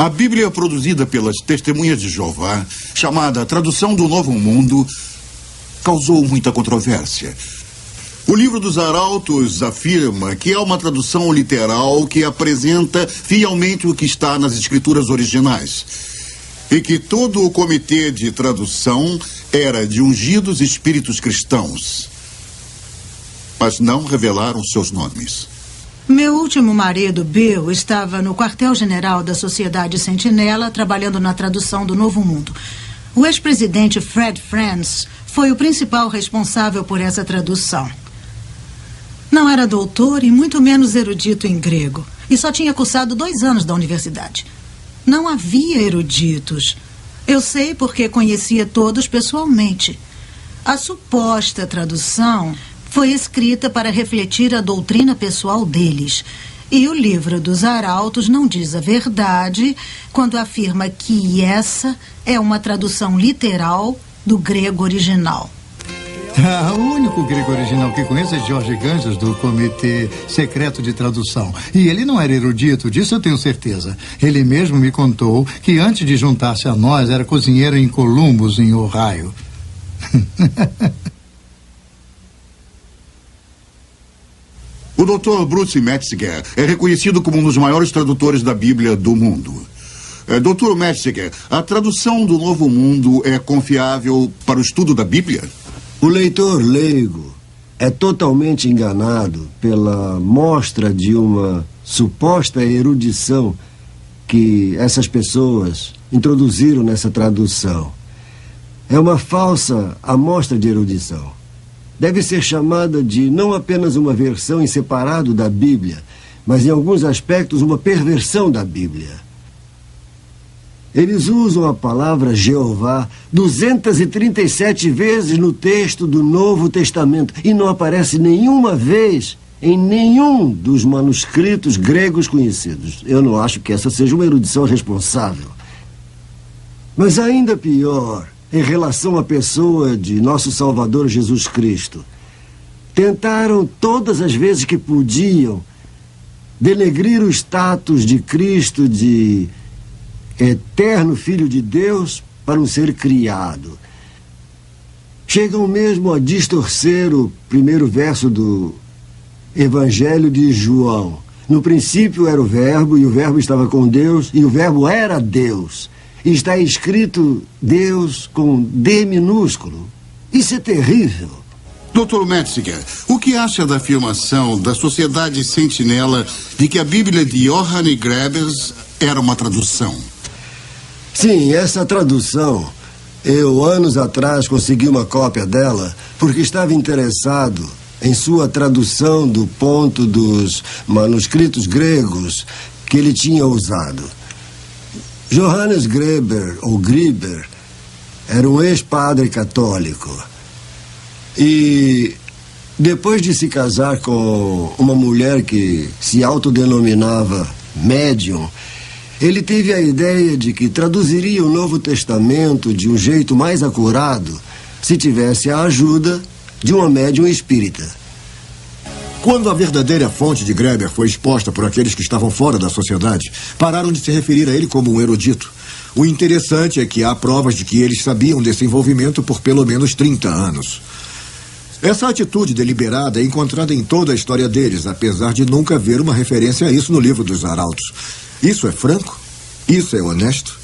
A Bíblia produzida pelas Testemunhas de Jeová, chamada Tradução do Novo Mundo, causou muita controvérsia. O livro dos Arautos afirma que é uma tradução literal que apresenta fielmente o que está nas escrituras originais e que todo o comitê de tradução era de ungidos espíritos cristãos, mas não revelaram seus nomes. Meu último marido, Bill, estava no quartel-general da Sociedade Sentinela trabalhando na tradução do Novo Mundo. O ex-presidente Fred Franz foi o principal responsável por essa tradução. Não era doutor e muito menos erudito em grego. E só tinha cursado 2 anos da universidade. Não havia eruditos. Eu sei porque conhecia todos pessoalmente. A suposta tradução foi escrita para refletir a doutrina pessoal deles. E o livro dos Arautos não diz a verdade quando afirma que essa é uma tradução literal do grego original. O único grego original que conheço é Jorge Ganges, do Comitê Secreto de Tradução. E ele não era erudito, disso eu tenho certeza. Ele mesmo me contou que antes de juntar-se a nós era cozinheiro em Columbus, em Ohio. O Dr. Bruce Metzger é reconhecido como um dos maiores tradutores da Bíblia do mundo. Dr. Metzger, a tradução do Novo Mundo é confiável para o estudo da Bíblia? O leitor leigo é totalmente enganado pela mostra de uma suposta erudição que essas pessoas introduziram nessa tradução. É uma falsa amostra de erudição. Deve ser chamada de não apenas uma versão em separado da Bíblia, mas em alguns aspectos uma perversão da Bíblia. Eles usam a palavra Jeová 237 vezes no texto do Novo Testamento e não aparece nenhuma vez em nenhum dos manuscritos gregos conhecidos. Eu não acho que essa seja uma erudição responsável. Mas ainda pior, em relação à pessoa de nosso Salvador Jesus Cristo, tentaram todas as vezes que podiam denegrir o status de Cristo de eterno Filho de Deus para um ser criado. Chegam mesmo a distorcer o primeiro verso do Evangelho de João. No princípio era o Verbo, e o Verbo estava com Deus, e o Verbo era Deus. E está escrito Deus com D minúsculo. Isso é terrível. Dr. Metzger, o que acha da afirmação da Sociedade Sentinela de que a Bíblia de Johannes Grebers era uma tradução? Sim, essa tradução, eu anos atrás consegui uma cópia dela porque estava interessado em sua tradução do ponto dos manuscritos gregos que ele tinha usado. Johannes Greber, ou Griber, era um ex-padre católico. E depois de se casar com uma mulher que se autodenominava médium, ele teve a ideia de que traduziria o Novo Testamento de um jeito mais acurado se tivesse a ajuda de uma médium espírita. Quando a verdadeira fonte de Greber foi exposta por aqueles que estavam fora da sociedade, pararam de se referir a ele como um erudito. O interessante é que há provas de que eles sabiam desse envolvimento por pelo menos 30 anos. Essa atitude deliberada é encontrada em toda a história deles, apesar de nunca haver uma referência a isso no livro dos Arautos. Isso é franco? Isso é honesto?